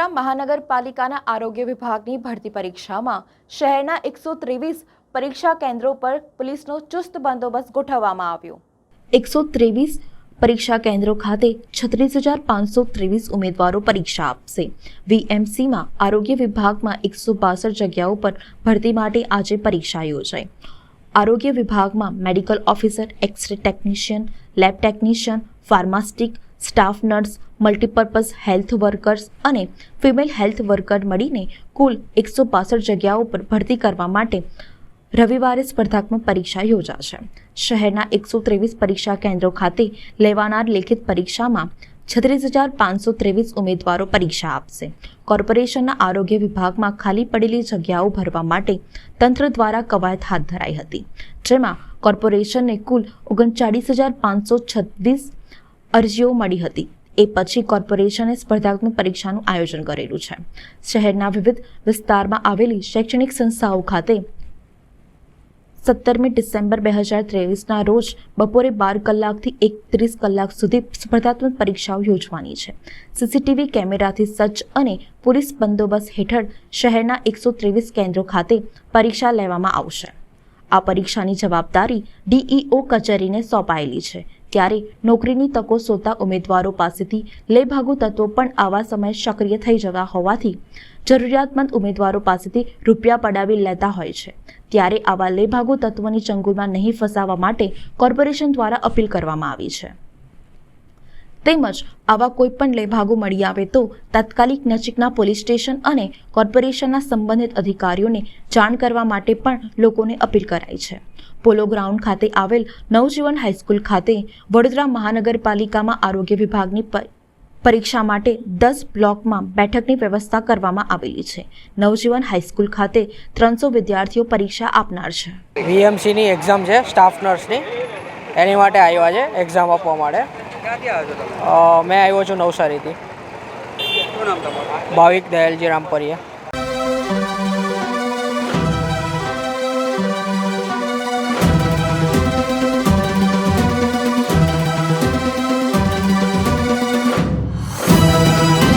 વડોદરા મહાનગરપાલિકાના આરોગ્ય વિભાગની ભરતી પરીક્ષામાં શહેરના 123 પરીક્ષા કેન્દ્રો પર પોલીસનો ચુસ્ત બંદોબસ્ત ગોઠવવામાં આવ્યો। 123 પરીક્ષા કેન્દ્રો ખાતે 36,523 ઉમેદવારો પરીક્ષા આપશે। વીએમસીમાં આરોગ્ય વિભાગમાં 162 જગ્યાઓ પર ભરતી માટે આજે પરીક્ષા યોજાઈ। આરોગ્ય વિભાગમાં medical officer, x ray technician, lab technician, pharmacist, staff nurse, multipurpose health workers અને ફિમેલ હેલ્થ વર્કર મળીને કુલ 162 જગ્યાઓ પર ભરતી કરવા માટે રવિવારે સ્પર્ધાત્મક પરીક્ષા યોજાશે। શહેરના 123 પરીક્ષા કેન્દ્રો ખાતે લેવાનાર લેખિત પરીક્ષામાં 36,523 ઉમેદવારો પરીક્ષા આપશે। કોર્પોરેશનના આરોગ્ય વિભાગમાં ખાલી પડેલી જગ્યાઓ ભરવા માટે તંત્ર દ્વારા કવાયત હાથ ધરાઈ હતી, જેમાં કોર્પોરેશનને કુલ 39,526 અરજીઓ મળી હતી। એ પછી કોર્પોરેશને સ્પર્ધાત્મક પરીક્ષાનું આયોજન કરેલું છે। શહેરના વિવિધ વિસ્તારમાં આવેલી શૈક્ષણિક સંસ્થાઓ ખાતે 17મી ડિસેમ્બર 2023ના રોજ બપોરે 12 કલાકથી 31 કલાક સુધી સ્પર્ધાત્મક પરીક્ષાઓ યોજવાની છે। સીસીટીવી કેમેરાથી સજ્જ અને પોલીસ બંદોબસ્ત હેઠળ શહેરના 123 કેન્દ્રો ખાતે પરીક્ષા લેવામાં આવશે। આ પરીક્ષાની જવાબદારી ડીઈઓ કચેરીને સોંપાયેલી છે, ત્યારે નોકરીની તકો શોધતા ઉમેદવારો પાસેથી લેભાગુ તત્વો પણ આવા સમયે સક્રિય થઈ જવા હોવાથી જરૂરિયાતમંદ ઉમેદવારો પાસેથી રૂપિયા પડાવી લેતા હોય છે, ત્યારે આવા લેભાગુ તત્વોની ચંગુલમાં નહીં ફસાવા માટે કોર્પોરેશન દ્વારા અપીલ કરવામાં આવી છે। તેમજ આવા કોઈ પણ લેભાગુ મળી આવે તો તાત્કાલિક નજીકના પોલીસ સ્ટેશન અને કોર્પોરેશનના સંબંધિત અધિકારીઓને જાણ કરવા માટે પણ લોકોને અપીલ કરાઈ છે। પોલો ગ્રાઉન્ડ ખાતે આવેલ નવજીવન હાઈસ્કૂલ ખાતે વડોદરા મહાનગરપાલિકામાં આરોગ્ય વિભાગની પરીક્ષા માટે 10 બ્લોકમાં બેઠકની વ્યવસ્થા કરવામાં આવેલી છે। નવજીવન હાઈસ્કૂલ ખાતે 300 વિદ્યાર્થીઓ પરીક્ષા આપનાર છે। વીએમસીની એક્ઝામ છે સ્ટાફ નર્સની, એની માટે આવ્યા છે એક્ઝામ આપવા માટે। ક્યાંથી આવ્યો છો તમે? મેં આવ્યો છું નવસારીથી। શું નામ તમારું? ભાવિક દયાલજી રામપરિયા।